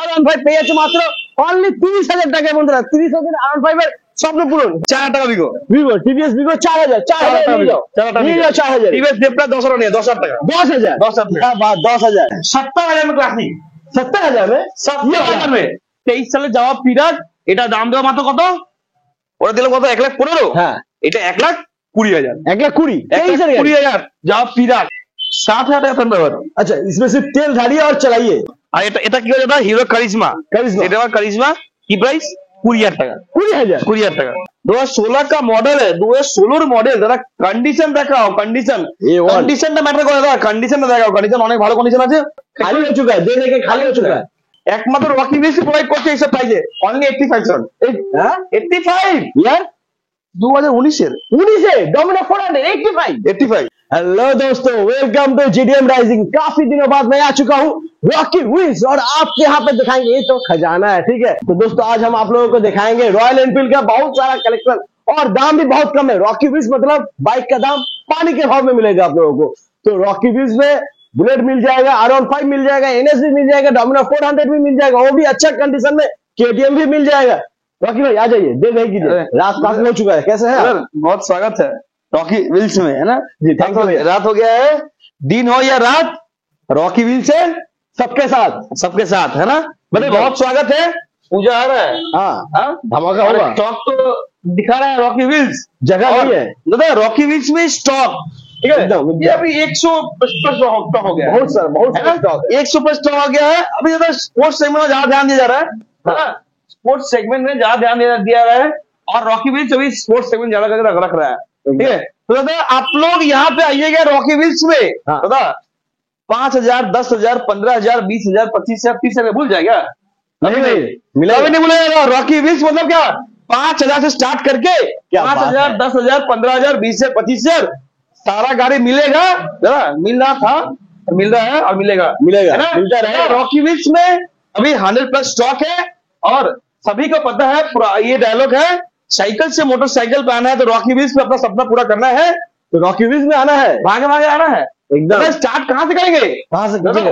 R15 পেয়ে যাচ্ছে মাত্র অনলি 30,000 টাকায় বন্ধুরা। 30,000 R15 এর স্বপ্ন পূরণ। 4 টাকা বিগো ভিভো টিভিএস ভিভো 4,000 4,000 টিভিএস দেবটা 10,000 নিয়ে 10,000 টাকা 10,000 10,000 70,000 में क्लासिक 70,000 में 70,000 में 23 সালে যাওয়া পিরাট। এটা দাম দেওয়া মাত্র কত? ওরা দিল কত? 1,15,000। হ্যাঁ এটা 1,20,000 1,20,000 1,20,000 যাওয়া পিরাট 60,000 টাকা ব্যাপার। अच्छा इसमें सिर्फ तेल डालिए और चलाइए। আর এটা কি হয়ে যাবে? Hero charisma. এটা কারিজমা কি প্রাইস? 20,000 টাকা 20,000 টাকা। 2016 का मॉडल है, 2016 मॉडल। দাদা কন্ডিশন দেখাও, কন্ডিশনটা ম্যাটার করে। দাদা কন্ডিশনটা দেখাও, কন্ডিশন অনেক ভালো কন্ডিশন আছে। खाली हो चुका है, देने के खाली हो चुका है। একমাত্র রকি ভিলস প্রোভাইড করছে এইসব প্রাইসে অনলি 85,000। 85 यार 2019 এর 19 डोमिनो 485। हेलो दोस्तों, वेलकम टू जीडीएम राइजिंग। काफी दिनों बाद मैं आ चुका हूँ रॉकी व्हील्स और आपके यहाँ पे दिखाएंगे, ये तो खजाना है, ठीक है। तो दोस्तों आज हम आप लोगों को दिखाएंगे रॉयल एनफील्ड का बहुत सारा कलेक्शन और दाम भी बहुत कम है। रॉकी व्हील्स मतलब बाइक का दाम पानी के भाव में मिलेगा आप लोगों को। तो रॉकी व्हील्स में बुलेट मिल जाएगा, R15 मिल जाएगा, NS भी मिल जाएगा, डोमिनो 400 भी मिल जाएगा, वो भी अच्छा कंडीशन में, KTM भी मिल जाएगा। रॉकी भाई आ जाइए, देख भाई कीजिए। रात काफी हो चुका है, कैसे है? बहुत स्वागत है रॉकी व्हील्स में, है ना जी थैंक यू। रात हो गया है, दिन हो या रात, रॉकी व्हील्स है सबके साथ है ना। मतलब बहुत स्वागत है। पूजा आ रहा है, हाँ धमाका होगा। स्टॉक तो दिखा रहा है रॉकी व्हील्स, जगह नहीं है दादा रॉकी व्हील्स में स्टॉक, ठीक है। ये अभी 100 स्टॉक हो गया, बहुत सारा स्टॉक है। 100 स्टॉक हो गया है। अभी ज्यादा स्पोर्ट्स सेगमेंट में ज्यादा ध्यान दिया जा रहा है, स्पोर्ट्स सेगमेंट में ज्यादा ध्यान दिया रहा है और रॉकी व्हील्स अभी स्पोर्ट्स सेगमेंट ज्यादा करके रख रहा है, ठीक है। तो दादा आप लोग यहाँ पे आइएगा रॉकी व्हील्स में, दादा 5,000 10,000 15,000 20,000 25,000 30,000 भूल जाएगा? नहीं भूलेगा। रॉकी व्हील्स मतलब क्या? 5,000 से स्टार्ट करके 5,000 10,000 15,000 20,000 25,000 सारा गाड़ी मिलेगा। मिल रहा था, मिल रहा है और मिलेगा मिलता रहेगा। रॉकी व्हील्स में अभी 100+ स्टॉक है और सभी को पता है, ये डायलॉग है, साइकिल से मोटरसाइकिल पे आना है तो रॉकी व्हील्स में अपना सपना पूरा करना है, तो रॉकी व्हील्स में आना है, भागे आना है एकदम। स्टार्ट कहाँ से करेंगे?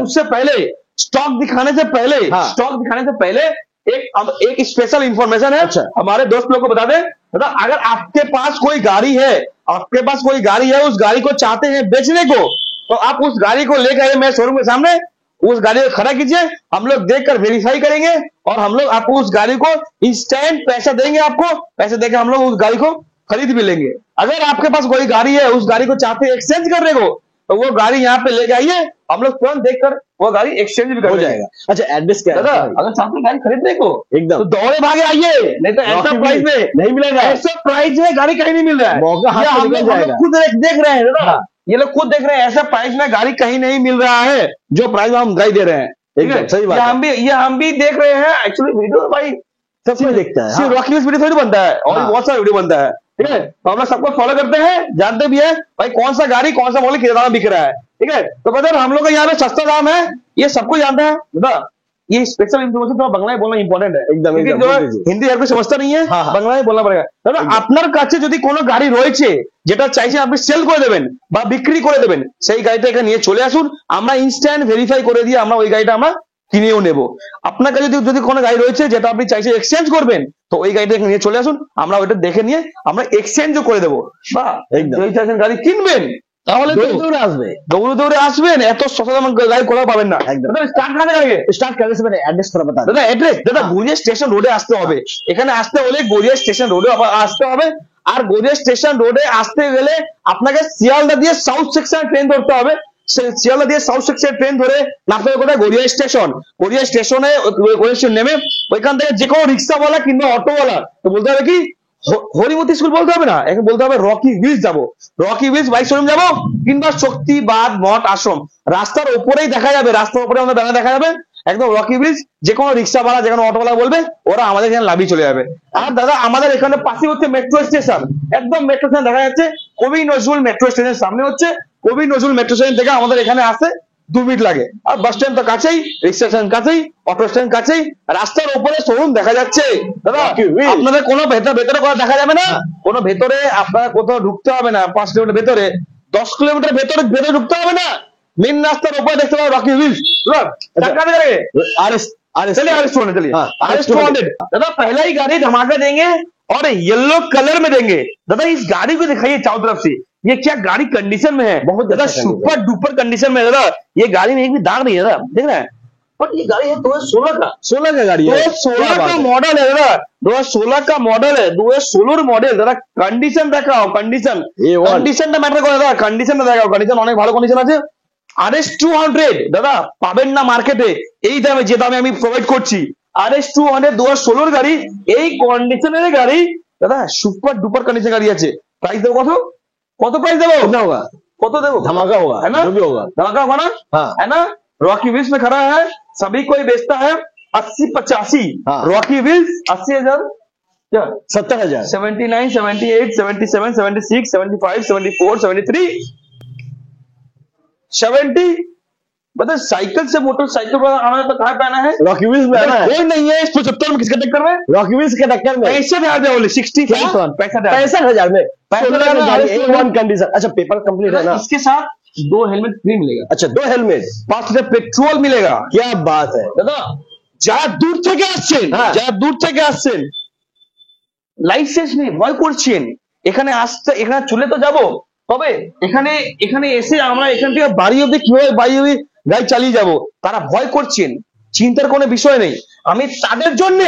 उससे पहले स्टॉक दिखाने से पहले एक स्पेशल इंफॉर्मेशन है। अच्छा। हमारे दोस्त लोग को बता दें, अगर आपके पास कोई गाड़ी है, उस गाड़ी को चाहते हैं बेचने को, तो आप उस गाड़ी को लेकर आइए मेरे शोरूम के सामने, उस गाड़ी को खड़ा कीजिए, हम लोग देखकर वेरीफाई करेंगे और हम लोग आपको उस गाड़ी को इंस्टेंट पैसा देंगे। आपको पैसे देकर हम लोग उस गाड़ी को खरीद भी लेंगे। अगर आपके पास कोई गाड़ी है, उस गाड़ी को चाहते हैं एक्सचेंज करने को, तो वो गाड़ी यहाँ पे लेके आइए, हम लोग तुरंत देखकर वो गाड़ी एक्सचेंज भी हो जाएगा। अच्छा एड्रेस क्या है? दादा अगर चाहते गाड़ी खरीदने को एकदम तो दौड़े भागे आइए, नहीं तो ऐसा प्राइस में नहीं मिलेगा। ऐसा प्राइस में गाड़ी कहीं नहीं मिल रहा है, हम लोग खुद देख रहे हैं दादा, ये लोग खुद देख रहे हैं, ऐसा प्राइस में गाड़ी कहीं नहीं मिल रहा है जो प्राइस में हम गाड़ी दे रहे हैं। एकदम सही बात है। हम भी देख रहे हैं। एक्चुअली वीडियो भाई सब कोई देखता है, सिर्फ रॉकी व्हील्स वीडियो थोड़ी बनता है, और बहुत सारा वीडियो बनता है, ठीक है। तो हम लोग सबको फॉलो करते हैं, जानते भी है भाई कौन सा गाड़ी कौन सा मॉडल कितना बिक रहा है, ठीक है। तो बता हम लोग का यहाँ पे सस्ता दाम है, ये सबको जानते हैं दादा। ये स्पेशल इन्फॉर्मेशन तो बांग्लाয় बोलना इंपॉर्टेंट है एकदम, হিন্দি আর সমস্যা नहीं है, বাংলায় বলনা পড়েगा। দাদা আপনার কাছে যদি কোনো গাড়ি রয়েছে যেটা চাইছে আপনি সেল করে দেবেন বা বিক্রি করে দেবেন, সেই গাড়িটা এখানে নিয়ে চলে আসুন, আমরা ইনস্ট্যান্ট ভেরিফাই করে দিয়ে আমরা ওই গাড়িটা আমরা কিনেও নেব। আপনার কাছে যদি কোনো গাড়ি রয়েছে যেটা আপনি চাইছে এক্সচেঞ্জ করবেন, তো ওই গাড়িটা নিয়ে চলে আসুন, আমরা ওইটা দেখে নিয়ে আমরা এক্সচেঞ্জও করে দেবো। বা যদি চাইছেন গাড়ি কিনবেন তাহলে দৌড়ে আসবেন, এত সস্তা দাম গাড়ি কোথাও পাবেন না। স্টার্ট करने से पहले एड्रेस थोड़ा बता दादा। एड्रेस दादा গড়িয়া স্টেশন রোডে আসতে হবে, এখানে আসতে হলে গড়িয়া স্টেশন রোডে আসতে হবে। আর গড়িয়া স্টেশন রোডে আসতে গেলে আপনাকে শিয়ালদা দিয়ে সাউথ সেকশন ট্রেন ধরতে হবে। শিয়ালদা দিয়ে সাউথ সেকশন ট্রেন ধরে নামতে হবে কোথায়? গড়িয়া স্টেশনে নেমে ওইখান থেকে যে কোনো রিক্সাওয়ালা কিংবা অটোওয়ালা তো বলতে হবে কি হরিমতি স্কুল বলতে হবে না, এখন বলতে হবে রকি व्हील्स যাবো, রকি व्हील्स বাইক শোরুম যাবো কিংবা শক্তিবাদ মঠ আশ্রম, রাস্তার উপরেই দেখা যাবে, রাস্তার উপরে আমাদের ব্যানার দেখা যাবে একদম রকি व्हील्स। যে কোনো রিক্সাওয়ালা যে কোনো অটোওয়ালা বলবে, ওরা আমাদের এখানে লাভই চলে যাবে। আর দাদা আমাদের এখানে পাশে হচ্ছে মেট্রো স্টেশন, একদম মেট্রো স্টেশন দেখা যাচ্ছে, কবি নজরুল মেট্রো স্টেশনের সামনে হচ্ছে কবি নজরুল মেট্রো স্টেশন থেকে আমাদের এখানে আসতে 2 মিনিট লাগে। আর বাস স্ট্যান্ড তো কাছেই, রিক্সা স্ট্যান্ড কাছেই, অটো স্ট্যান্ড কাছেই, রাস্তার উপরে শোরুম দেখা যাচ্ছে। দাদা আপনাদের কোনো ভেতরে কোথাও দেখা যাবে না, কোনো ভেতরে আপনারা কোথাও ঢুকতে হবে না, 5 কিলোমিটার ভেতরে 10 কিলোমিটার ভেতরে ঢুকতে হবে না, মেন রাস্তার উপরে দেখতে পাবেন রকি व्हील्स। चलिए RS200 चलिए। हाँ, RS200 दादा पहला ही गाड़ी धमाका देंगे और येलो कलर में देंगे। दादा इस गाड़ी को दिखाइए चारों तरफ से, ये क्या गाड़ी कंडीशन में है, बहुत दादा अच्छा सुपर डुपर कंडीशन में है दादा। ये गाड़ी में एक भी दाग नहीं है दादा, देख रहे हैं। पर ये गाड़ी है 2016 का, 16 का गाड़ी है, 2016 का मॉडल है दादा, 2016 का मॉडल है, 2016 मॉडल दादा। कंडीशन देखा हो, कंडीशन कंडीशन मैटर করে দাদা, कंडीशन দেখা कंडीशन অনেক ভালো কন্ডিশন আছে। RS200 দাদা পাবেন না মার্কেটে এই দামে, যে দামে আমি প্রোভাইড করছি। RS200 2016 গাড়ি, এই কন্ডিশনের গাড়ি দাদা, সুপার ডুপার কন্ডিশন গাড়ি আছে। প্রাইস দেবো কত, কত প্রাইস দেবো, कितना होगा, কত দেবো, धमाका होगा, है ना, जो भी होगा धमाका होगा ना, हाँ। है ना। रॉकी व्हील्स में खड़ा है, सभी कोई बेचता है 80-85, हाँ। रॉकी व्हील्स 80,000 क्या 70,000 79, 78, 77, 76, 75, 74, 73, 70। मतलब साइकिल से मोटरसाइकिल पर आना तो कहाँ पे आना है, रॉकी व्हील्स में आना है, कोई नहीं है इस 75 में, किसका टक्कर में, रॉकी व्हील्स के टक्कर में 65,000 बोले 65, 65,000 में 65,000 A1 कंडीशन। अच्छा पेपर कंप्लीट है ना, इसके साथ 2 हेलमेट फ्री मिलेगा, अच्छा 2 हेलमेट, 5 लीटर पेट्रोल मिलेगा। क्या बात है দাদা যারা দূর থেকে আসছেন, হ্যাঁ। যারা দূর থেকে আসছেন, লাইসেন্স নেই, ভয় করছেন, এখানে আসতে, এখানে চলে তো যাব, তবে এখানে এখানে এসে আমরা এখান থেকে বাড়ি অবধি কিভাবে বাড়ি অবধি গাড়ি চালিয়ে যাব, তারা ভয় করছেন, চিন্তার কোনো বিষয় নেই। আমি তাদের জন্য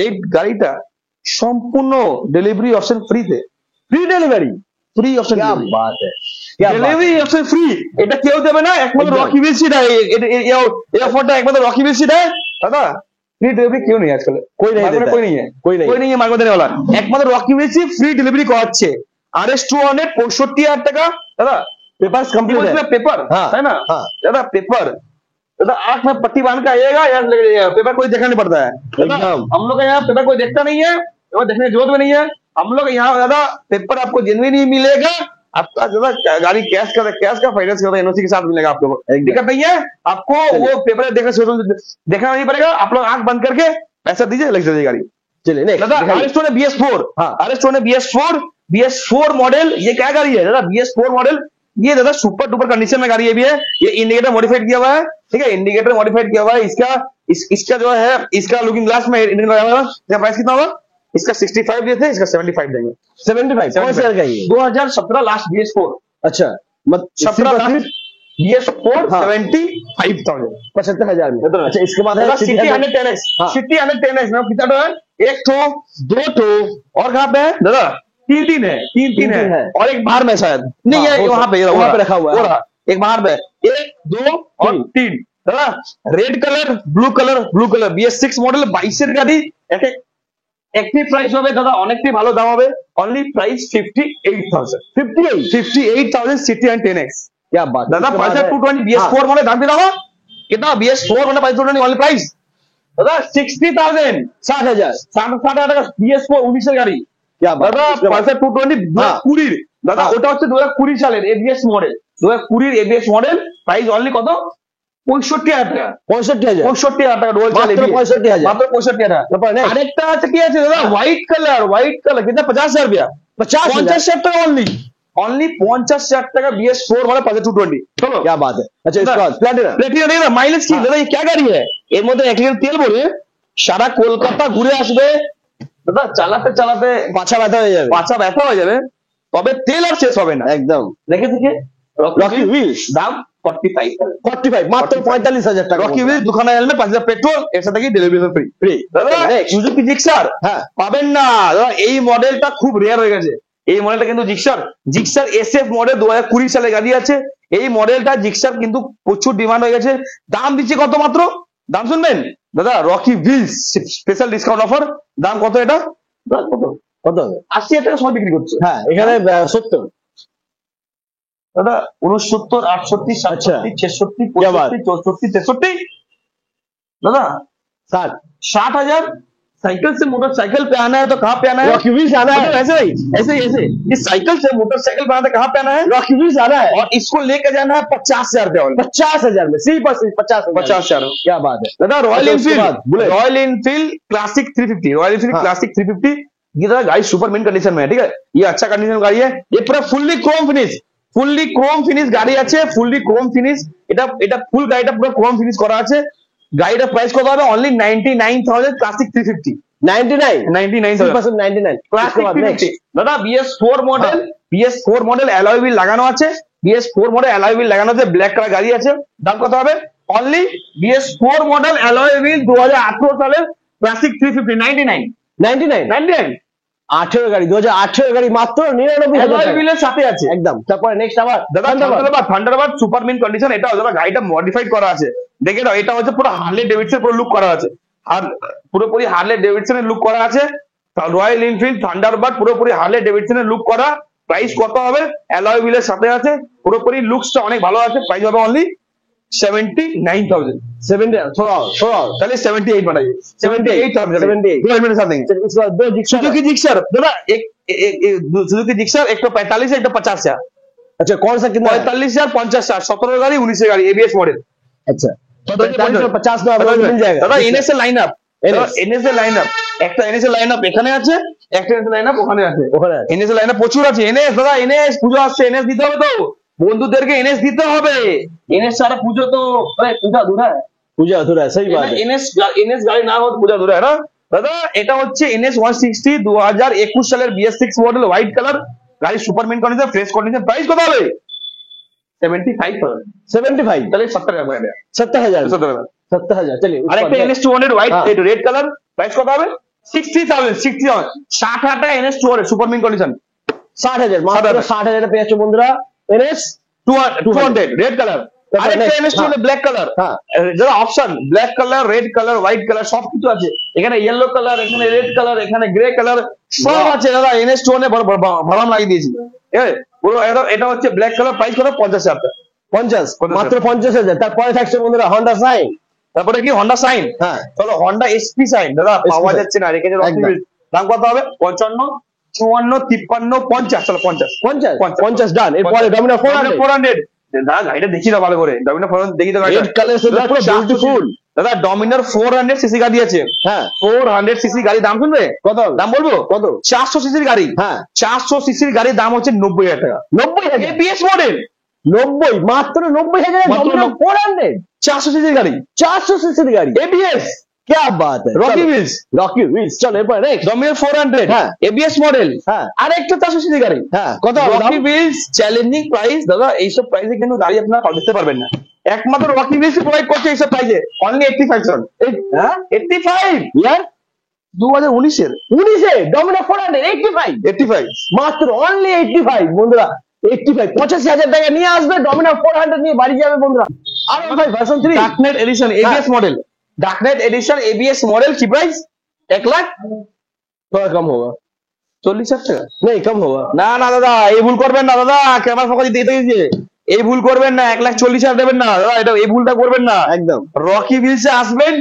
এই গাড়িটা সম্পূর্ণ ডেলিভারি অপশন ফ্রিতে, ফ্রি ডেলিভারি, ফ্রি অপশন, क्या बात है, क्या बात है। ডেলিভারি অপশন ফ্রি, এটা কেউ দেবে না, একমাত্র একদম। রকি ভিলস দেয়, এই অফারটা একমাত্র রকি ভিলস দেয় দাদা। फ्री डिलीवरी क्यों नहीं है आजकल, कोई नहीं देता है। कोई नहीं है, कोई नहीं। कोई नहीं है मार्केट देने वाला, একমাত্র রকি ভিলস फ्री डिलीवरी कराচ্ছে। RS200 65,000 টাকা दादा, पेपर्स कंप्लीट है, पेपर हाँ, है ना, हाँ। दादा पेपर दादा आंख में पट्टी बांध के आइएगा यार, पेपर कोई देखना नहीं पड़ता है दादा। एकदम। हम लोग का यहाँ पेपर कोई देखता नहीं है, पेपर देखने की जरूरत भी नहीं है। हम लोग यहाँ दादा पेपर आपको जेन्युइन ही मिलेगा, आपका दादा गाड़ी कैश का फाइनेंस का एनओसी के साथ मिलेगा आपको, दिक्कत नहीं है आपको। वो पेपर देखना नहीं पड़ेगा, आप लोग आंख बंद करके पैसा दीजिए, लग जाएगी गाड़ी। चलिए नेक्स्ट दादा RS200 BS4, हाँ। RS200 BS4 मॉडल, ये क्या गाड़ी है दादा, BS4 मॉडल, ये दादा सुपर डुपर कंडीशन में गाड़ी है भी है। ये इंडिकेटर मॉडिफाइड किया हुआ है, ठीक है, इंडिकेटर मॉडिफाइड किया हुआ है। इसका जो है, इसका लुकिंग ग्लास में इंडिकेटर लगा हुआ है। इसका प्राइस कितना होगा, इसका 65 दिए थे, इसका 75 देंगे। 75 कौन सा का ये, 2017 लास्ट BS4, अच्छा मत 17 लास्ट BS4 हाँ। 75,000, 75,000 में। अच्छा इसके बाद है सिटी 110X, हाँ। सिटी 110X में कितना तो है, 1 ठो 2 ठो और कहाँ पे है दादा, 3 है, 3 है, और एक बाहर में शायद नहीं हाँ, है, वहां पे रखा हुआ है, एक बाहर पे 1 2 और 3 दादा। Red colour blue colour BS6 model 22 গাড়ি, একটি প্রাইস হবে দাদা, অনেকটি ভালো দাম হবে, only price 58,000 city and 10X। क्या बात है। दादा इसके बाद पल्सर है- 220 BS4 मॉडल दाम कितना होगा, कितना BS4 मॉडल 520 वाली प्राइस दादा 60,000, 60,000 60,000 টাকা BS4 19 গাড়ি। क्या बात দাদা है। इसके बाद- পালসার 220 হ্যাঁ। 2020 দাদা, হ্যাঁ। ওটা হচ্ছে 2020 সালের ABS model, 2020 ABS model, price only কত, 65,000 টাকা, 65,000 65,000 টাকা ডুয়াল চাল মাত্র 65,000 মাত্র 65,000 তারপর next? আরেকটা আছে কি আছে দাদা, হোয়াইট কালার কিतना 50,000 रुपया, 50,000 50,000 টাকা অনলি 50,000 টাকা BS4 वाला পালসার 220। चलो क्या बात है। अच्छा इसके बाद प्लैटिना প্লেটিনা नहीं ना, माइलेज की दादा, ये क्या गाड़ी है, এর মধ্যে 1 লিটার তেল ভরে সারা কলকাতা ঘুরে আসবে দাদা, চালাতে চালাতে पाछा बैठा हो जाए পাছা ব্যথা হয়ে যাবে, তবে তেল আর শেষ হবে না। एकदम। দেখে থেকে रॉकी व्हील्स দাম 45 45 মাত্র 45,000 টাকা রকি व्हील्स দুখানা হেলমেট 5 লিটার পেট্রোল, এর সাথে কি ডেলিভারি ফ্রি फ्री। দাদা। Next। সুজুকি জিক্সার হ্যাঁ। পাবেন না দাদা, এই মডেলটা খুব রেয়ার হয়ে গেছে। এই মডেলটা কিন্তু জিক্সার SF মডেল 2020 সালে গাড়ি আছে, এই মডেলটা জিক্সার কিন্তু প্রচুর ডিমান্ড হয়ে গেছে। দাম দিচ্ছে কত, মাত্র দাম শুনবেন দাদা, Rocky wheels special discount offer, দাম কত এটা দাদা, কত কত হবে? 80,000 টাকা সময় বিক্রি করছে হ্যাঁ এখানে 70 दादा 69 68 67 66 क्या बात? 65 64 63 दादा 60 60,000। साइकिल से मोटरसाइकिल पे आना है तो कहाँ पे आना है, रॉकी व्हील्स आना है, ऐसे ही ऐसे इस साइकिल से मोटरसाइकिल पे आना है, कहाँ पे आना है, रॉकी व्हील्स आना है और इसको लेकर जाना है 50,000 रुपया, 50,000 में, सिर्फ 50,000 50,000। क्या बात है। दादा रॉयल अच्छा, उसके इनफील्ड बाद bullet. Royal Enfield classic 350, royal Enfield हाँ। क्लासिक 350, ये दादा गाड़ी सुपर मेन कंडीशन में है, ठीक है, ये अच्छा कंडीशन में गाड़ी है, ये पूरा फुल्ली क्रोम फिनिश गाड़ी আছে, ফুললি ক্রোম ফিনিশ, এটা ফুল গাড়িটা পুরো ক্রোম ফিনিশ করা আছে। গাড়িটার প্রাইস কত হবে? Only 99,000 classic 350। 99 ক্লাসিক 350 দাদা। BS4 model, BS4 model alloy wheel লাগানো আছে, BS4 মডেল অ্যালয় হুইল লাগানো আছে, ব্ল্যাক কালার গাড়ি আছে। দাম কত হবে? Only BS4 model alloy wheel 2018 সালের ক্লাসিক 350 99 18 গাড়ি 2018 গাড়ি মাত্র 99,000 অ্যালয় হুইলের সাথে আছে একদম। তারপরে নেক্সট আবার দাদা থান্ডারবার্ড সুপার মিন কন্ডিশন। এটা দাদা গাড়িটা মডিফাইড করা আছে, দেখে নাও। এটা হচ্ছে পুরো হার্লে ডেভিডসন পুরো লুক করা আছে, আর পুরোপুরি হার্লে ডেভিডসনের লুক করা আছে। রয়্যাল এনফিল্ড থান্ডারবার্ড পুরোপুরি হার্লে ডেভিডসনের লুক করা। প্রাইস কত হবে? অ্যালয় হুইলের সাথে আছে, পুরোপুরি লুকসটা অনেক ভালো আছে। প্রাইস হবে অনলি 79,000। 70 थोड़ा তাহলে 78 বানাই 78 समथिंग। इसका दो सुजुकी जिक्सर दादा, एक सुजुकी जिक्सर 145 है, 150 है। अच्छा कौन सा कितना? 45,000 50,000 17 गाड़ी 19 गाड़ी एबीएस मॉडल। अच्छा 45 और 50 में आपको मिल जाएगा দাদা। এনএস এর লাইনআপ, এনএস এর লাইনআপ, একটা এনএস এর লাইনআপ এখানে আছে, একটা এনএস এর লাইনআপ ওখানে আছে। এনএস এর লাইনআপ প্রচুর আছে। এনএস দাদা, এনএস পুজো আসছে, এনএস দিতে হবে তো বন্ধুদেরকে, এনএস দিতে হবে। এনএস ছাড়া পুজো তো পূজা अधूरा है, पूजा अधूरा है। सही बात है। এনএস গাড়ি না হলে পূজা अधूरा है না দাদা। এটা হচ্ছে এনএস 160 2021 সালের BS6 মডেল হোয়াইট কালার গাড়ি, super mint condition, fresh condition. Price কত হবে? 75 তাহলে 70,000 चलिए। আরেকটা NS 200 white red colour, price কত হবে? 60,000 60,000 NS 200 সুপার মিন কন্ডিশন 60,000 মাত্র 60,000 পেয়ে যাচ্ছে বন্ধুরা। NS 200 red colour. আরেকটা NS 200 ব্ল্যাক কালার, যারা option black colour, red colour, white colour সবকিছু আছে। এখানে ইয়েলো কালার, এখানে রেড কালার, এখানে গ্রে কালার সব আছে দাদা। NS 200 ভরাম লাগিয়ে দিয়েছি। পুরো এটা হচ্ছে ব্ল্যাক কালার। প্রাইস কত? 50,000 টাকা। 50 মাত্র 50,000। তারপরে থাকছে বন্ধুরা হন্ডা সাইন। তারপরে কি? Honda Shine. হ্যাঁ চলো, হন্ডা এসপি সাইন দাদা পাওয়া যাচ্ছে না, রেখে দাম কত হবে? 55 54 53 50। চলো 50 ডান। এরপরে ডমিনার 400 দাদা। গাড়িটা দেখি দাও ভালো করে, ডমিনার 400 দেখি দাও। রেড কালার পুরো বিউটিফুল দাদা। ডমিনার 400 সিসি গাড়ি আছে। হ্যাঁ 400 সিসি গাড়ি। দাম শুনবে? কত দাম বলবো? কত? 400 সিসির গাড়ি। হ্যাঁ 400 সিসির গাড়ির দাম হচ্ছে 90,000 টাকা। 90,000 এবিএস মডেল 90 মাত্র 90,000 ডমিনার 400 400 সিসির গাড়ি, 400 सीसी गाड़ी एबीएस। क्या बात है। रॉकी व्हील्स चलो এরপর নেক্সট ডমিনার 400 হ্যাঁ এবিএস মডেল। হ্যাঁ আরেকটা 400 সিসি গাড়ি। হ্যাঁ কত? রকি व्हील्स চ্যালেঞ্জিং প্রাইস দাদা। এইসব প্রাইসে কিন্তু গাড়ি আপনারা দেখতে পারবেন না, একমাত্র রকি व्हील्स প্রোভাইড করছে এইসব প্রাইসে। অনলি 85,000। হ্যাঁ 85 ইয়ার 2019 এর ডমিনার 400 85 মাত্র অনলি 85 বন্ধুরা। 85,000 টাকা নিয়ে আসবে, ডমিনার 400 নিয়ে বাড়ি যাবে বন্ধুরা। আর ভাই version 3 darknet edition ABS model, darknet edition ABS model की प्राइस 1 लाख। थोड़ा कम होगा 40,000 টাকা। नहीं कम होगा না না দাদা, এই ভুল করবেন না দাদা। ক্যামেরা ফোকাস দিতে গিয়ে এই ভুল করবেন না। 1,40,000 দেবেন না দাদা, এটা এই ভুলটা করবেন না একদম। রকি व्हील्स আসবেন,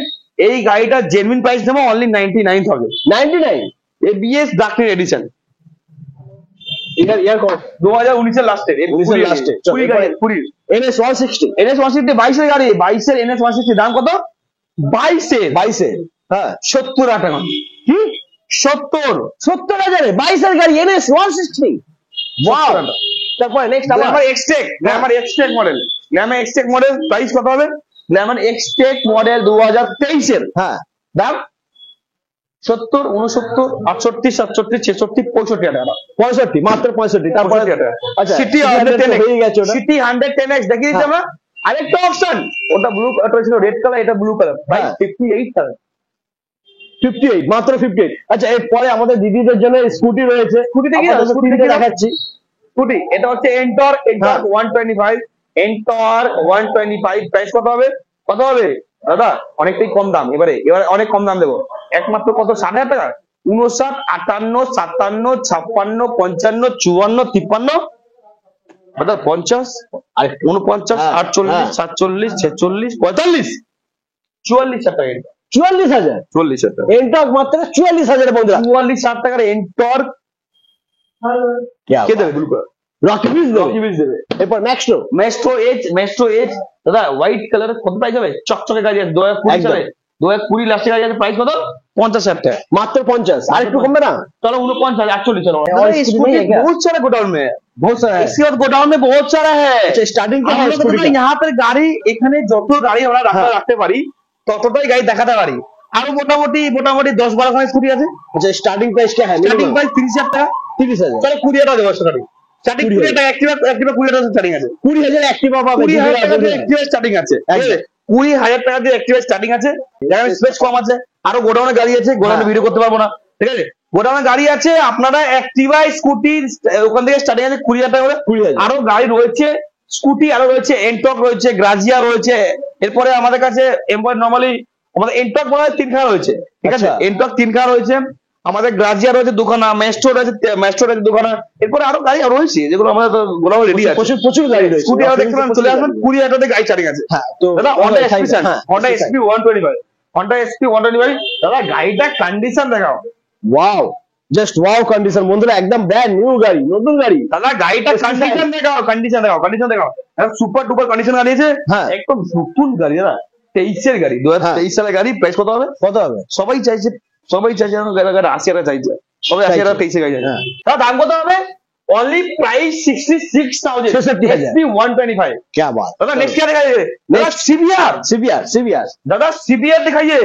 এই গাড়িটা জেনুইন প্রাইস দেবো only 99,000। 99 ABS darknet edition. Year কত? 2019 এর লাস্টে, 19 এর লাস্টে পুরি গাড়ি, পুরি NS 160 22 এর গাড়ি। 22 এর NS 160 দাম কত? 22 এ হ্যাঁ 70,000 টাকা। কি 70,000 22 এর গাড়ি NS 160 ওয়াও। তারপরে next Glamour Xtec, Glamour Xtec model, Glamour Xtec model. Price কত হবে? গ্ল্যামার এক্সটেক মডেল 2023 এর। হ্যাঁ দাম 70 69 68 67 66 65 টাকা। 65 মাত্র 65। তারপরে আচ্ছা সিটি 110 হয়ে গেছে, ওটা সিটি 110x দেখিয়ে দিতে আমরা। আরেকটা অপশন, ওটা ব্লু, ওটা ছিল রেড কালার, এটা ব্লু কালার। ভাই 58,000 58 মাত্র 58। আচ্ছা এরপরে আমাদের দিদিদের জন্য স্কুটি রয়েছে। স্কুটি থেকে দেখাচ্ছি। স্কুটি এটা হচ্ছে এন্টর 125, এন্টর 125। প্রাইস কত হবে? কত হবে দাদা? অনেকটাই কম দাম। এবারে অনেক কম দাম দেবো। একমাত্র কত? 60,000 টাকা। 59 58 57 56 54 53 দাদা 50 আর 49 48 47 46 45 44,000 টাকা। 44,000 44,000 টাকা এন্টর্ক মাত্র 44,000 বন্ধুরা। 44,000 টাকার এন্টর্ক কে দেবে? রকি व्हील्स দেবে। এরপর মেস্ট্রো এজ দাদা হোয়াইট কালারের কত প্রাইস হবে? চকচকে গাড়ি আছে 2020 সালে, 2020 লাস্টে গাড়ি আছে। প্রাইস কত? 50,000 টাকা মাত্র 50। আর একটু কমবে না? चलो 49 48 चलो। बहुत सारा गोडाउन में है, बहुत सारा है। इसके बाद गोडाउन में बहुत सारा है। স্টার্টিং यहाँ पर गाड़ी এখানে যত গাড়ি আমরা রাখতে পারি ততটাই গাড়ি দেখাতে পারি। আরো মোটামুটি 10-12 খানা স্কুটি আছে। अच्छा स्टार्टिंग प्राइस क्या है? স্টার্টিং প্রাইস 30,000 টাকা। 30,000 চলো 20,000 দেবো স্টার্টিং। স্টার্টিং 20,000 টাকা অ্যাক্টিভা 20,000 স্টার্টিং আছে। 20,000 एक्टिवा पाবে। 20,000 টাকা দিয়ে অ্যাক্টিভা স্টার্টিং আছে। 20,000 টাকা দিয়ে অ্যাক্টিভা স্টার্টিং আছে। এখানে স্পেস কম আছে। আরো গোডাউনে গাড়ি আছে, গোডাউনে ভিডিও করতে পারবো না, ঠিক আছে? গোডাউনে গাড়ি আছে, আপনারা অ্যাক্টিভা স্কুটি ওখান থেকে স্টার্টিং আছে 20,000 টাকা করে। 20,000 আরো গাড়ি রয়েছে, স্কুটি আরো রয়েছে, এনটক রয়েছে, গ্রাজিয়া রয়েছে। এরপরে আমাদের কাছে নরমালি আমাদের এনটক মনে হয় 3 খানা রয়েছে, ঠিক আছে? এনটক 3 খানা রয়েছে, আমাদের গ্রাজিয়া রয়েছে 2 খানা, ম্যাস্ট্রো রয়েছে 2 খানা। এরপরে আরো গাড়ি রয়েছে যেগুলো আমাদের গোডাউনে রেডি আছে। প্রচুর গাড়ি রয়েছে। স্কুটি আরো দেখতে পারেন, চলে আসবেন 20,000 টাকা গাড়ি স্টার্টিং আছে। হ্যাঁ তো দাদা Honda SP Honda SP 125 Honda SP 125 দাদা গাড়িটা কন্ডিশন দেখাও। ওয়াও, জাস্ট ওয়াও কন্ডিশন বন্ধুরা, একদম ব্র্যান্ড নিউ গাড়ি, নতুন গাড়ি। দাদা গাড়িটা কন্ডিশন দেখাও। সুপার ডুপার কন্ডিশন গাড়ি আছে, একদম নতুন গাড়ি দাদা, 23 এর গাড়ি, 2023 সালের গাড়ি। প্রাইস কত হবে? সবাই চাইছে 80,000 চাইছে, সবাই 80,000 23 এর গাড়ি চাইছে। দাদা দাম কত হবে? Only price 66,000 SP 125। क्या बात। दादा नेक्स्ट क्या दिखाइए? दादा सीबीआर दादा सीबीआर दिखाइए।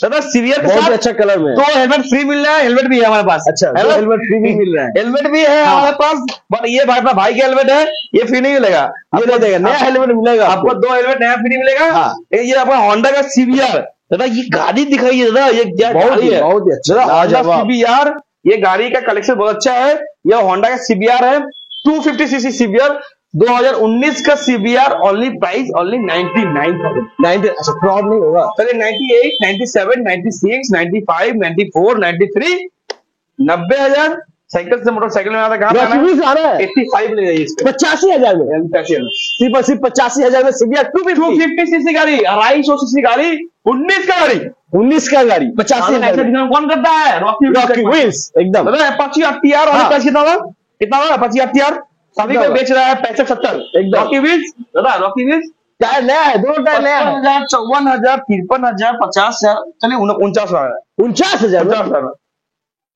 दादा सीबीआर के बहुत साथ अच्छा कलर में 2 हेलमेट फ्री मिल रहा है। हेलमेट भी है हमारे पास। अच्छा, 2 हेलमेट फ्री भी मिल रहा है। हेलमेट भी है हमारे पास, बट ये भाई का हेलमेट है, ये फ्री नहीं मिलेगा। ये नहीं देगा, नया हेलमेट मिलेगा आपको 2 हेलमेट नया फ्री मिलेगा। ये आपका होंडा का सीबीआर। दादा ये गाड़ी दिखाइए दादा, ये क्या गाड़ी है? बहुत अच्छा होंडा सीबीआर, ये गाड़ी का कलेक्शन बहुत अच्छा है। ये होंडा का सीबीआर है, 250cc सीबीआर 2019 का सीबीआर। Only price only 99,000। अच्छा फ्रॉड नहीं होगा? चलिए 98, 97, 96, 95, 94, 93, 90,000। साइकिल से मोटरसाइकिल में आता कहाँ आ रहा है? 85 ले जाइए इसको। 85,000 में सिर्फ 85,000 में सीबीआर 250cc गाड़ी, 250cc गाड़ी, 19 का गाड़ी, 19 का गाड़ी 85,000 कौन करता है? रॉकी व्हील्स एकदम। अपाची RTR और प्राइस कितना होगा? अपाची RTR सभी को बेच रहा है 65-70 एकदम। रॉकी व्हील्स दादा, रॉकी व्हील्स टायर नया है, दोनों टायर नया है। 54,000, 53,000, 50,000, चलिए 49,000 है। 49,000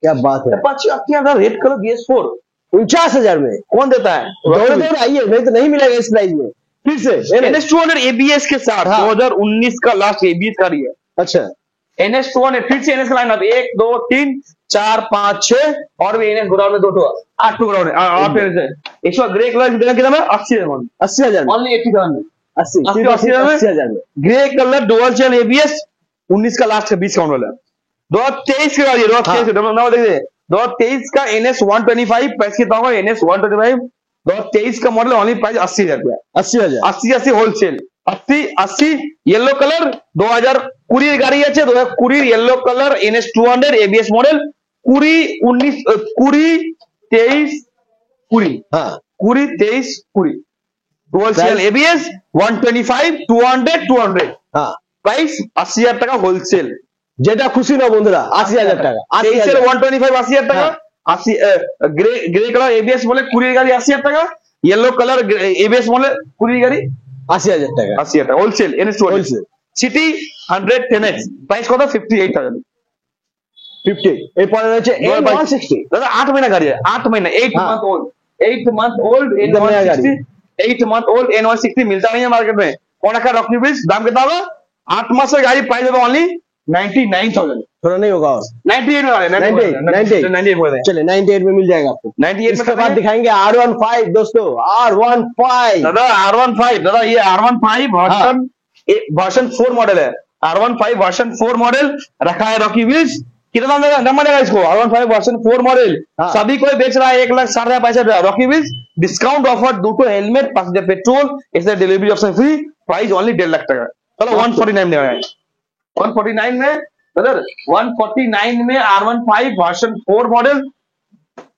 क्या बात है। Apache RTR red colour BS4 49,000 में कौन देता है? दौड़ आइए, नहीं तो नहीं मिलेगा इस प्राइस में। फिर से NS200 ABS के साथ 2019 का लास्ट ABS का रही है। अच्छा NS200 फिर से NS का लाइन 1 2 3 4 5 6 और भी NS गोडाउन में 2 8 गोडाउन है। 8 इसका ग्रे कलर कितना कितना में 80,000 ओनली 80,000 में 80,000 में grey colour dual channel ABS 19 का लास्ट 20 का मॉडल है। 2023 की गाड़ी है, 2023 का NS 125 प्राइस कितना होगा? NS 125 2023 का मॉडल ओनली प्राइस 80,000 रुपया। 80 होलसेल 80 येलो कलर 2020 गाड़ी আছে 2020 yellow colour NS 200 ABS model 20 dual channel ABS 125 200 price 80,000 টাকা হোলসেল। যেটা খুশি না বন্ধুরা 80,000 টাকা। 125 80,000 টাকা। 80 গ্রে कलर ABS বলে 20 গাড়ি 80,000 টাকা। येलो कलर ABS বলে 20 গাড়ি 80,000 টাকা। 80,000 টাকা wholesale NS 200 wholesale. City 100 10X price কত? 58,000 50। এরপরে রয়েছে N160 দাদা 8 মहीना গাড়ি है, 8 महीना 8 मंथ ओल्ड N160 मिलता नहीं है मार्केट में। कौन का रॉकी व्हील्स दाम कितना होगा? 8 मास का गाड़ी प्राइस होगा ओनली 99,000। थोड़ा नहीं होगा और 98 चले 98 में मिल जाएगा आपको। 98 इसके बाद दिखाएंगे R15 दोस्तों, R15 दादा R15 दादा ये R15 वर्जन 4 मॉडल है। R15 वर्जन 4 मॉडल रखा है रॉकी व्हील्स। कितना दाम देगा इसको? R15 वर्जन 4 मॉडल सभी कोई बेच रहा है 1,60,000 Rocky wheels. Discount offer 2 helmet 5,000 petrol, इससे delivery option free, price only 1.5 lakh taka. चलो 149 में 149 में ब्रदर 149 में R15 वर्जन 4 मॉडल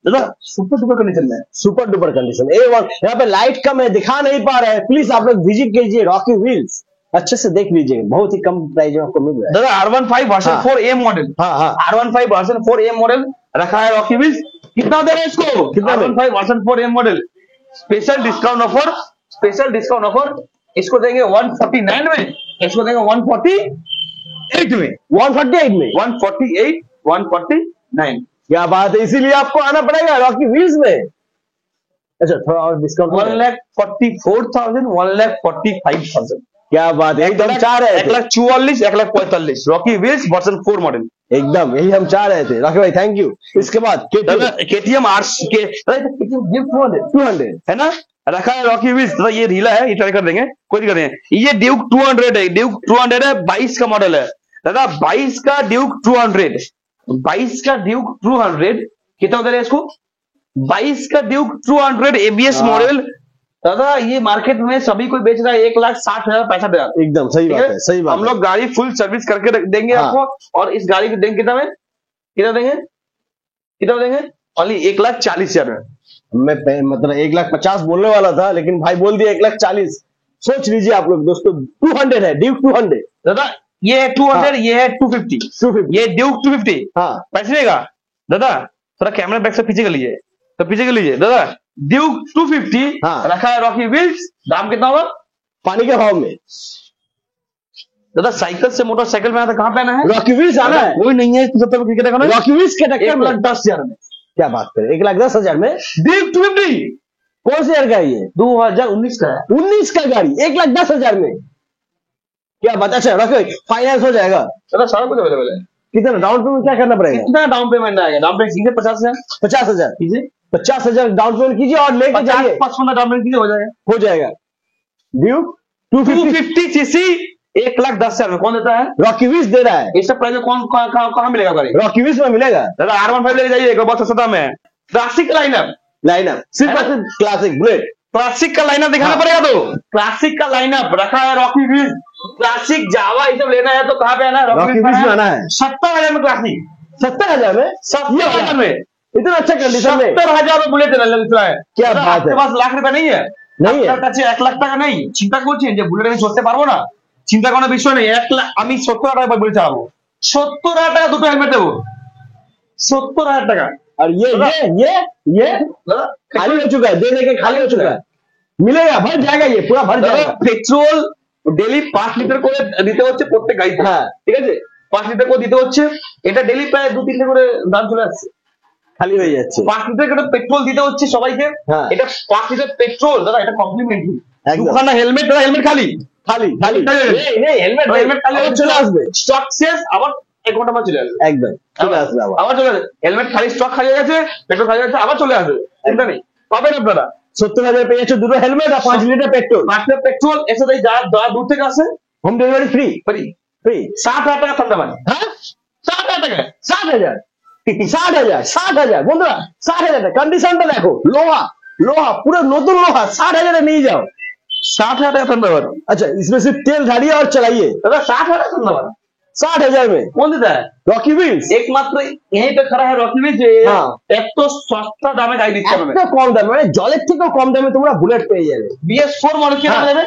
दादा सुपर डुपर कंडीशन में, सुपर डुपर कंडीशन A1। यहाँ पे लाइट कम है, दिखा नहीं पा रहे हैं, प्लीज आप लोग विजिट कीजिए रॉकी व्हील्स, अच्छे से देख लीजिए, बहुत ही कम प्राइस में आपको मिल रहा है। दादा R15 version 4A model R15 version 4A model रखा है रॉकी व्हील्स। कितना दे रहे हैं इसको? R15 version 4A model special discount offer इसको देंगे 149 में, इसको देंगे 148 में 149। क्या बात है, इसीलिए आपको आना पड़ेगा रॉकी व्हील्स में। अच्छा थोड़ा और डिस्काउंट 1,44,000 1,45,000 क्या बात है, एकदम चाह रहे थे। 1,44,000 1,45,000 रॉकी व्हील्स वर्जन 4 मॉडल, एकदम यही हम चाह रहे थे। राकेश भाई थैंक यू। इसके बाद KTM RC के 200 है ना, रखा है रॉकी व्हील्स। तो ये ढीला है, ये ट्राई कर देंगे, कोई दिक्कत नहीं है। ये ड्यूक 200 है, ड्यूक 200 है, 22 का मॉडल है दादा, 22 का ड्यूक 200, 22 का ड्यूक 200 कितना दे रहे हैं इसको, 22 का ड्यूक 200 ABS मॉडल दादा। ये मार्केट में सभी कोई बेच रहा है 1,60,000 पैसा दे रहा है। एकदम सही बात है, सही बात। हम लोग गाड़ी फुल सर्विस करके देंगे आपको, और इस गाड़ी को देंगे कितना में, कितना देंगे, कितना देंगे, ओनली 1,40,000 में। मैं मतलब 1,50,000 बोलने वाला था, लेकिन भाई बोल दिया 1,40,000। सोच लीजिए आप लोग दोस्तों, 200 है, ड्यूक 200 दादा। ये है 200, ये है 250, ये ड्यूक 250। हाँ पैसे देगा दादा, थोड़ा कैमरा बैक से पीछे कर लीजिए, तो पीछे कर लीजिए दादा। ड्यूक 250 रखा है रॉकी व्हील्स, दाम कितना होगा, पानी के भाव में दादा। साइकिल से मोटरसाइकिल में आता, कहाँ पे आना है, रॉकी व्हील्स आना है, कोई नहीं है 75 रॉकी व्हील्स के टक्कर में 1,10,000 में। क्या बात करें, 1,10,000 में ड्यूक 250 कौन से ईयर का है ये, 2019 का है, 19 का गाड़ी 1,10,000 में। क्या बात। अच्छा रॉकी फाइनेंस हो जाएगा दादा, सारा कुछ अवेलेबल है। कितना डाउन पेमेंट क्या करना पड़ेगा, कितना डाउन पेमेंट आएगा, डाउन पेमेंट कीजिए 50,000, 50,000 कीजिए 50,000 डाउन पेमेंट कीजिए और लेके जाइए, 50 डाउन पेमेंट कीजिए, हो जाएगा, हो जाएगा। ड्यूक 250 सीसी 1,10,000 में कौन देता है, रॉकी व्हील्स दे रहा है। इस सब प्राइस में कौन कहाँ मिलेगा गाड़ी, रॉकी व्हील्स में मिलेगा दादा। R15 लेके जाइए, बहुत सस्ता में है। क्लासिक लाइनअप, लाइनअप सिर्फ क्लासिक बुलेट, क्लासिक का लाइनअप दिखाना पड़ेगा, तो क्लासिक का लाइनअप रखा है रॉकी व्हील्स। क्लासिक जावा ये सब लेना है तो कहाँ पे आना है, रॉकी व्हील्स में आना है। 70,000 में क्लासिक, 70,000 में, 70,000 में, इतना अच्छा कंडीशन में, 70,000 में बुलेट है। क्या बात है, आपके पास लाख रुपया नहीं है, नहीं है, 1,00,000 টাকা नहीं, চিন্তা করছেন যে বুলেট আমি চড়তে পারবো না, চিন্তা করার বিষয় নেই। 1,00,000 আমি 70,000 টাকা বুলেট চালাবো, 70,000 টাকা দুটো হেলমেট দেবো, 70,000 টাকা। और ये खाली हो चुका है, देने के खाली हो चुका है, मिलेगा, भर जाएगा, ये पूरा भर जाएगा। পেট্রোল ডেলি 5 লিটার করে দিতে হচ্ছে প্রত্যেক গাড়িতে, হ্যাঁ ঠিক আছে, 5 লিটার করে দিতে হচ্ছে, এটা ডেলি প্রায় 2-3 করে দাম চলে আসছে, খালি হয়ে যাচ্ছে। 5 লিটার করে পেট্রোল দিতে হচ্ছে সবাইকে, এটা 5 লিটার পেট্রোল দাদা, এটা কমপ্লিমেন্টারি। দুখানা হেলমেট দাদা, হেলমেট খালি খালি খালি হেলমেট খালি চলে আসবে, স্টক শেষ, আবার 1 ঘন্টা পর চলে আসবে, একদম চলে আসবে, আবার চলে আসবে। হেলমেট খালি, স্টক খালি হয়ে গেছে, পেট্রোল খালি হয়ে গেছে, আবার চলে আসবে, চিন্তা নেই, পাবেন আপনারা। 70,000 পেয়ে যাচ্ছে দুটো হেলমেট আর 5 লিটার পেট্রোল, 5 লিটার পেট্রোল। এর সাথে যারা দূর থেকে আসে home delivery free, free, free. 60,000 টাকা ঠান্ডা পানি, হ্যাঁ 60,000 টাকা, 60,000 60,000 বন্ধুরা, 60,000 কন্ডিশনটা দেখো, লোহা লোহা পুরো নতুন লোহা, 60,000 নিয়ে যাও, 60,000 টাকা ঠান্ডा पानी। अच्छा इसमें सिर्फ तेल डालिए और चलाइए, दादा 60,000 ঠান্ডা पानी 60,000 में कौन देता है, रॉकी व्हील्स। একমাত্র यहीं पे खड़ा है रॉकी व्हील्स, যে এত সস্তা দামে গাড়ি দিচ্ছে আমাদের, এত কম দামে, মানে জলের থেকেও কম দামে তোমরা বুলেট পেয়ে যাবে। BS4 মডেল কি দামে দেবে,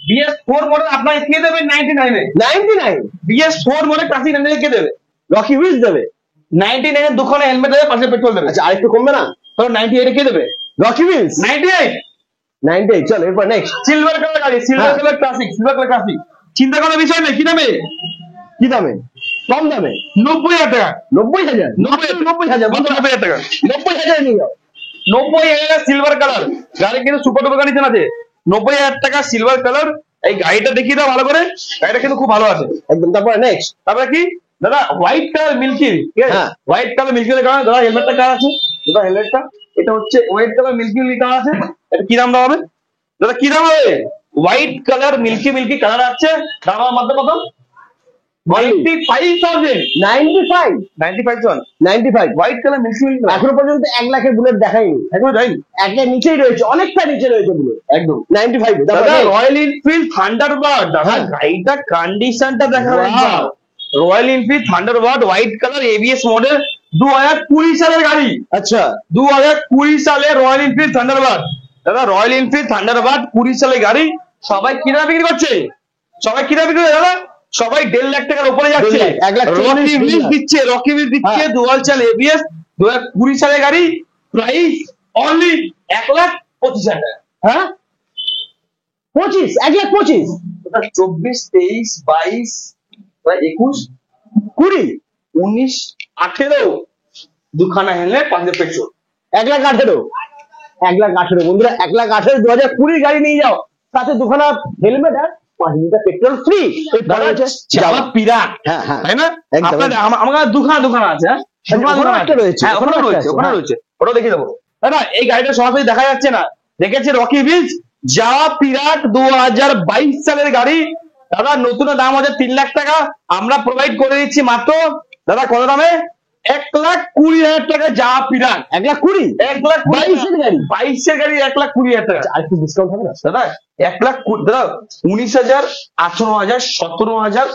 BS4 মডেল আপনাকে কে দেবে 99 এ, 99 BS4 মডেল ক্লাসিক 99 কে দেবে, রকি व्हील्स দেবে, 99 এ দুখানা হেলমেট দেবে, পাশে পেট্রোল দেবে। আচ্ছা আরেকটু কমবে না, তো 98 কে দেবে, রকি व्हील्स 98 চল এরপর নেক্সট সিলভার কালার গাড়ি, silver colour classic, silver colour classic, চিন্তা করার বিষয় নেই। কি দামে, কি দামে, কম দামে 90,000 টাকা, 90,000 90,000 90,000 টাকা, 90,000 নিয়ে যাও, 90,000 সিলভার কালার গাড়ি, কিন্তু সুপার ডুপার কন্ডিশন আছে। 90,000 টাকা সিলভার কালার, এই গাড়িটা দেখিয়ে দাও ভালো করে, গাড়িটা কিন্তু খুব ভালো আছে একদম। তারপরে নেক্সট, তারপরে কি দাদা, হোয়াইট কালার মিল্কি, ঠিক আছে, হোয়াইট কালার মিল্কি কালার দাদা, হেলমেটটা কার আছে দাদা, হেলমেটটা এটা হচ্ছে হোয়াইট কালার মিল্কি কালার আছে, এটা কি দাম হবে দাদা, কি দাম হবে, হোয়াইট কালার মিল্কি কালার আছে, দাম আমার মধ্যে কত, 95,000, 95 হোয়াইট কালার মিল্কি এখনো পর্যন্ত 1 লাখের বুলেট দেখাইনি, এখনো যায়নি, একের নিচেই রয়েছে, অনেকটা নিচে রয়েছে বুলেট, একদম 95। দাদা রয়্যাল এনফিল্ড থান্ডারবার্ড, দাদা গাড়িটা কন্ডিশনটা দেখা যাচ্ছে, royal Enfield Thunderbird white colour ABS model, 2020 সালের গাড়ি। আচ্ছা 2020 সালে রয়্যাল এনফিল্ড থান্ডারবার্ড, দাদা রয়্যাল এনফিল্ড থান্ডারবার্ড 20 সালের গাড়ি, সবাই কিনা বিক্রি করছে, সবাই কিনা বিক্রি করছে দাদা, সবাই 1.5 লাখ টাকার উপরে যাচ্ছে, রকি व्हील्स দিচ্ছে, রকি व्हील्स দিচ্ছে, ডুয়াল চ্যানেল ABS 2020 সালের গাড়ি, প্রাইস অনলি 1,25,000 টাকা। হ্যাঁ 25 1,25,000 24 23 22 21 20 19 18 দুখানা হেলমেট, 5 লিটার পেট্রোল, 1,18,000 1,18,000 বন্ধুরা, 1,18,000 2020 গাড়ি নিয়ে যাও, সাথে দুখানা হেলমেট আর 5 লিটার পেট্রোল ফ্রি। দাদা জাভা পিরাক, হ্যাঁ হ্যাঁ তাই না? একদম। আপনাদের আমার দোকান আছে, একটা রয়েছে, হ্যাঁ ওখানে রয়েছে, ওখানে রয়েছে, ওটা দেখিয়ে দেবো। দাদা এই গাড়িটা সরাসরি দেখা যাচ্ছে না, দেখেছে রকি ভিলস জাভা পিরাক 2022 সালের গাড়ি। দাদা নতুন দাম আছে 3 লাখ টাকা, আমরা প্রোভাইড করে দিচ্ছি মাত্র দাদা কত দামে? 1,20,000 টাকা জাভা পিরাক। 1,20,000 22 গাড়ি, 22 গাড়ি 1,20,000 টাকা। আর কি ডিসকাউন্ট হবে না দাদা 1,20,000 দাদা 19,000 18,000 17,000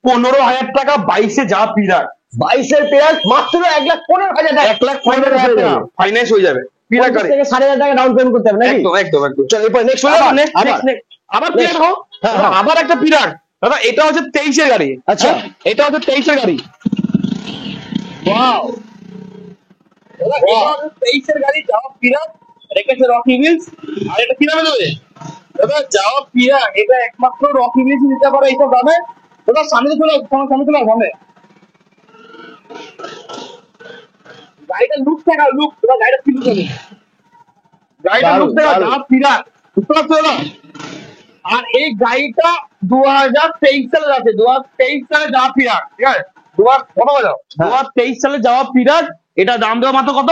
15,000 টাকা 22 জাভা পিরাক। 22 এর পেয়ার মাত্র 1,15,000 টাকা, 1,15,000 টাকা ফাইন্যান্স হয়ে যাবে পিরাক গাড়ি থেকে 7,500 টাকা ডাউন পেমেন্ট করতে হবে নাকি? একদম একদম একদম। চলো এরপর নেক্সট আবার পিরাক হোক, আবার একটা পিরাক। দাদা এটা হচ্ছে 23 এর গাড়ি। আচ্ছা এটা হচ্ছে 23 এর গাড়ি। ওয়াও, 23 এর গাড়ি জাভা পিরাক, রেখেছে রকি ভিলস। আর এটা কি নামে দেবে দাদা? জাভা পিরাক। এটা একমাত্র রকি ভিলস দিতে পারে এইসব দামে। দাদা সামনে চলে সামনে চলে সামনে গাড়িটা লুক দেখা, লুক তোরা গাড়িটা কি লুক হবে, গাড়িটা লুক দেখা জাভা পিরাক, বুঝতে পারছো না? আর এই গাড়িটা 2023 সালের আছে, 2023 সালে জাভা পিরাক, ঠিক আছে? 2023 সালে জাভা পিরাক। এটা দাম দেওয়া মাত্র কত?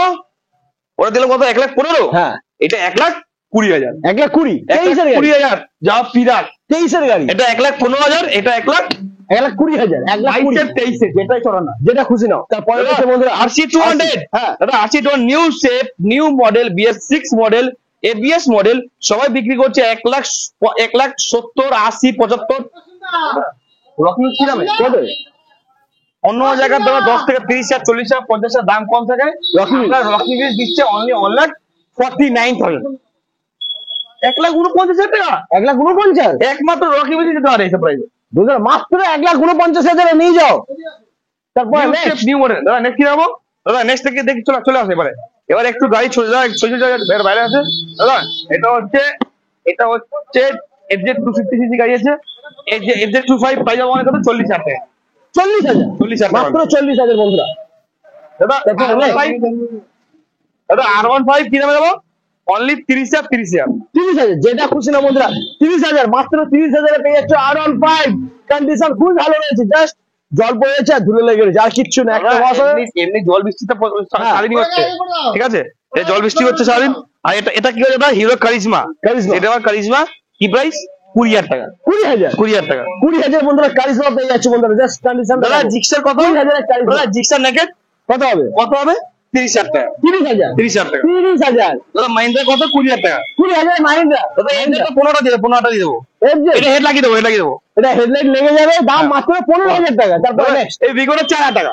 ওরা দিল কত? 1,15,000। হ্যাঁ এটা 1,20,000। 1,20,000 23 এর গাড়ি, 1,20,000 জাভা পিরাক। 23 এর গাড়ি, এটা 1,15,000, এটা 1,20,000 1,23,000, যেটাই চলো না, যেটা খুশি নাও। তারপরে হচ্ছে বন্ধুরা RC200। হ্যাঁ দাদা RC2 new shape, new model, BS6 model, ABS model, সবাই বিক্রি করছে 1,70,000 80 75। রকি কি দামে? কত? অন্য জায়গার দাদা 10 থেকে 30,000 40,000 50,000 দাম কম থাকে, রকি ভিলস দিচ্ছে অনলি 1,49,000। 1,49,000 টাকা, 1,49,000 একমাত্র রকি ভিলস দিতে পারে এই প্রাইসে। বন্ধুরা মাত্র 1,49,000 এ নিয়ে যাও। তারপরে নিউ মডেল। দাদা নেক্সট কি যাবো? দাদা নেক্সট থেকে দেখি চলে আসে এবারে। এবার একটু গাড়ি বাইরে আছে। দাদা এটা হচ্ছে FZ 250 সিসি গাড়ি আছে, FZ 25 প্রাইস হবে কত? 40,000 টাকা। 40,000 মাত্র 40,000 বন্ধুরা। দাদা R15 কি দামে দেবো? অনলি 30,000 30,000 যেটা খুশি না বন্ধুরা, 30,000 মাত্র 30,000 এ পেয়ে যাচ্ছ R15। কন্ডিশন খুব ভালো রয়েছে, জাস্ট জল পড়েছে আর ধুলো লেগে গেছে, আর কিচ্ছু না। একটা বস এমনি জল বৃষ্টিতে সারাদিনই হচ্ছে, ঠিক আছে? জল বৃষ্টি হচ্ছে সারাদিন। আর এটা কি হচ্ছে? Hero charisma. এটা আমার কারিজমা। কি প্রাইস? 20,000 টাকা। 20,000 টাকা। 20,000 বন্ধুরা কারিজমা পেয়ে যাচ্ছে বন্ধুরা, জাস্ট কন্ডিশন। দাদা জিক্সার কত? 20,000 এর কারিজমা। দাদা জিক্সার নেকেট কত হবে? 30,000 টাকা। 30,000 30,000 টাকা। 30,000 দাদা মাহিন্দ্রা কত? 20,000 টাকা। 20,000 মাহিন্দ্রা। দাদা এটা 15টা দিয়ে 15টা দিয়ে দেবো। এটা হেড লাগিয়ে দেবো, এটা হেডলাইট লেগে যাবে, দাম মাত্র 15,000 টাকা। তারপর নেক্সট এই ভিগোটা 4,000 টাকা।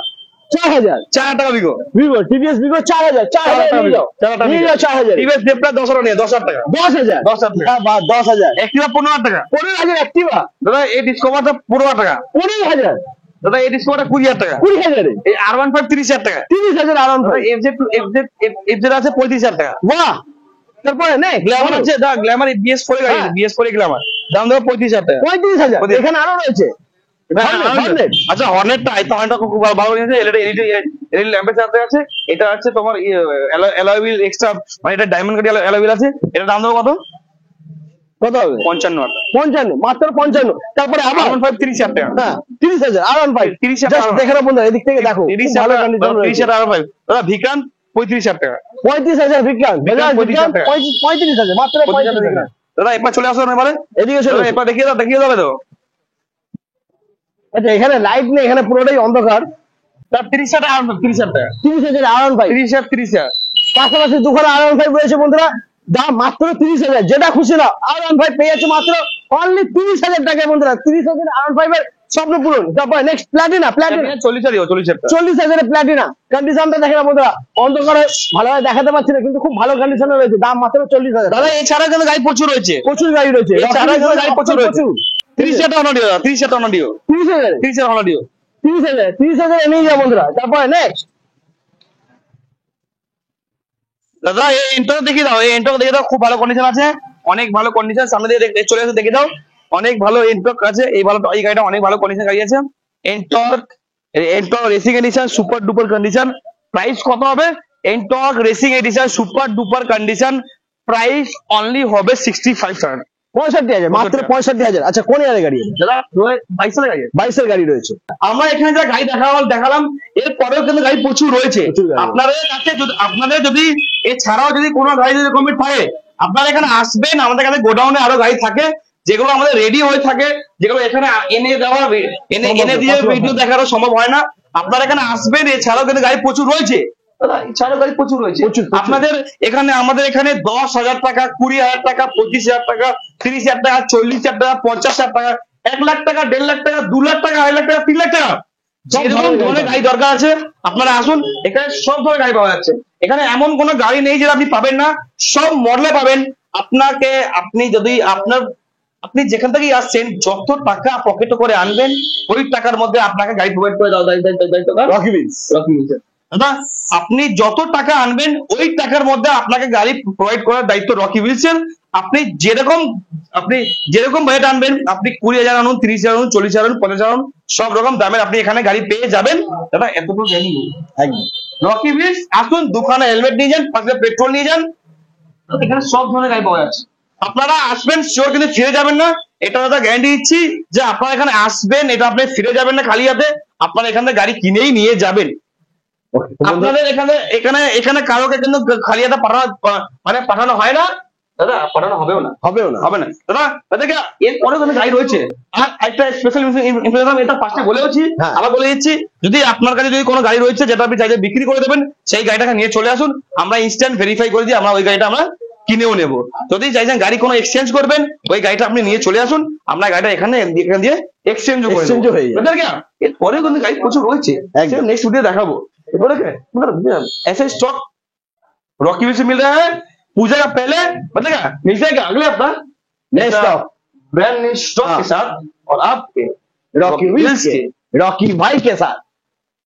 4,000 টাকা ভিগো। টিভিএস ভিগো 4,000 নিয়ে যাও। 4,000 টিভিএস জেপটা 10,000 নিয়ে 10,000 টাকা। 10,000 টাকা। 10,000 অ্যাক্টিভা 15,000 টাকা। 15,000 অ্যাক্টিভা। দাদা এই ডিসকভারটা 15,000 টাকা। 15,000 দাদা এই ডিসকভারটা 20,000 টাকা। 20,000 এই R15 30,000 টাকা। 30,000 আরাউন্ড। FZ আছে 35,000 টাকা। বাহ। তারপরে নেক্সট গ্ল্যামার আছে, দাদা গ্ল্যামার BS4 গাড়ি, BS4 গ্ল্যামার দাম দেবো 35,000 টাকা। 35,000 এখানে আরো রয়েছে। আচ্ছা হর্নেটটা খুব ভালো জিনিস, এলইডি ল্যাম্পের সাথে আছে। এটা আছে তোমার অ্যালয় হুইল এক্সট্রা, মানে এটা ডায়মন্ড গাড়ি অ্যালয় হুইল আছে। এটা দাম দেবো কত? কত হবে? 55 মাত্র 55। তারপরে আবার 30,000 টাকা। হ্যাঁ 30,000 R15। 30,000 দেখে না বন্ধুরা, এদিক থেকে দেখো, ভালো কন্ডিশন রয়েছে। 30,000 R15। দাদা ভিক্রান্ত 35,000 টাকা। 35,000 বিক্রান্ত। 35,000 মাত্র 35,000 বিক্রান্ত। দাদা এবার চলে আসো না, এবারে এদিকে চলে এবার দেখিয়ে দাও তো। আচ্ছা এখানে লাইট নেই, এখানে পুরোটাই অন্ধকার। তার 30,000 R15। 30,000 টাকা। 30,000 R15। 30,000। পাশাপাশি দুখানা R15 রয়েছে বন্ধুরা, দাম মাত্র 30,000। যেটা খুশি না R15 পেয়ে যাচ্ছে মাত্র অনলি 30,000 টাকায় বন্ধুরা। 30,000 R15 এর স্বপ্ন পূরণ। তারপর নেক্সট প্লাটিনা 40,000 এর প্লাটিনা। কন্ডিশনটা দেখে না বন্ধুরা, অন্ধকারে ভালোভাবে দেখাতে পাচ্ছি না, কিন্তু খুব ভালো কন্ডিশনে রয়েছে, দাম মাত্র 40,000। দাদা এছাড়া কিন্তু গাড়ি প্রচুর রয়েছে, প্রচুর গাড়ি রয়েছে। 30,000 টাকা অনাডিও। 30,000 নিয়ে যাও বন্ধুরা। তারপরে নেক্সট দাদা এই এন্ট্রো দেখিয়ে দাও, খুব ভালো কন্ডিশন আছে, অনেক ভালো কন্ডিশন। সামনে দিয়ে চলে আসে, দেখে দাও, অনেক ভালো এন্ট্রো আছে। এই গাড়িটা অনেক ভালো কন্ডিশন গাড়ি আছে। এন্ট্রো racing edition super duper condition. Price কত হবে? এন্ট্রো racing edition super duper condition price only হবে 65,000। 65,000 মাত্র 65,000। আচ্ছা কোন ইয়ারের গাড়ি? দাদা 22 সালের গাড়ি। 22 এর গাড়ি রয়েছে। আমরা এখানে যা গাড়ি দেখালাম এর পরেও কিন্তু গাড়ি প্রচুর রয়েছে প্রচুর গাড়ি। আপনাদের কাছে আপনাদের যদি এছাড়াও যদি কোনো গাড়ি যদি কমিট থাকে আপনারা এখানে আসবেন, আমাদের কাছে গোডাউনে আরো গাড়ি থাকে যেগুলো আমাদের রেডি হয়ে থাকে, যেগুলো এখানে এনে দিয়ে ভিডিও দেখানো সম্ভব হয় না। আপনারা এখানে আসবেন, এছাড়াও কিন্তু গাড়ি প্রচুর রয়েছে দাদা, এছাড়াও গাড়ি প্রচুর রয়েছে আপনাদের এখানে। আমাদের এখানে 10,000 টাকা, 20,000 টাকা, 25,000 টাকা, 30,000 টাকা, 40,000 টাকা, 50,000 টাকা, 1 লাখ টাকা, 1.5 লাখ টাকা, 2 লাখ টাকা, 2.5 লাখ টাকা, 3 লাখ টাকা, যেরকম ধরনের গাড়ি দরকার আছে আপনারা আসুন, এখানে সব ধরনের গাড়ি পাওয়া যাচ্ছে। এখানে এমন কোনো গাড়ি নেই যেটা আপনি পাবেন না, সব মডেলে পাবেন। আপনি যেখান থেকেই আসছেন যত টাকা পকেটে করে আনবেন ওই টাকার মধ্যে আপনাকে গাড়ি প্রোভাইড করে দাও রকি হুইলস। দাদা আপনি যত টাকা আনবেন ওই টাকার মধ্যে আপনাকে গাড়ি প্রোভাইড করার দায়িত্ব রকি হুইলসের। আপনি যেরকম বাজেট আনবেন, আপনি 20,000 আনুন, 30,000 আনুন, 40,000 আনুন, 50,000 আনুন, সব রকম দামের আপনি এখানে গাড়ি পেয়ে যাবেন দাদা। এতটুকু জানি একদম রকি হুইলস আসুন, দুখানা হেলমেট নিয়ে যান, পাশে পেট্রোল নিয়ে যান, এখানে সব ধরনের গাড়ি পাওয়া যাচ্ছে। আপনারা আসবেন শিওর কিন্তু ফিরে যাবেন না, এটা দাদা গ্যারান্টি দিচ্ছি যে আপনারা এখানে আসবেন, এটা আপনি ফিরে যাবেন না খালি হাতে, আপনারা এখান থেকে গাড়ি কিনেই নিয়ে যাবেন। আপনাদের এখানে কারোকে কিন্তু খালি হাতে পাঠানো হয় না দাদা, পাঠানো হবেও না দাদা। তাদেরকে এরপরে কোনো গাড়ি রয়েছে। আর একটা স্পেশাল ইনফরমেশন এটা ফার্স্টে বলেওছি, আবার বলে দিচ্ছি, যদি আপনার কাছে যদি কোনো গাড়ি রয়েছে যেটা আপনি চাইলে বিক্রি করে দেবেন, সেই গাড়িটাকে নিয়ে চলে আসুন, আমরা ইনস্ট্যান্ট ভেরিফাই করে দিই, আমরা ওই গাড়িটা আমরা কিনেও নেবো। যদি চাইছেন গাড়ি কোনো এক্সচেঞ্জ করবেন, ওই গাড়িটা আপনি নিয়ে চলে আসুন, আমরা গাড়িটা এখান দিয়ে এক্সচেঞ্জ হয়ে যাবে। এরপরে কিন্তু গাড়ি প্রচুর রয়েছে, নেক্সট ভিডিও দেখাবো। एरपरे ऐसे स्टॉक रॉकी व्हील्स से मिल रहा है पूजा का पहले, मतलब क्या मिल जाएगा अगले हफ्ता नए स्टॉक, ब्रांड न्यू स्टॉक के साथ और आपके रॉकी व्हील्स के रॉकी भाई के साथ।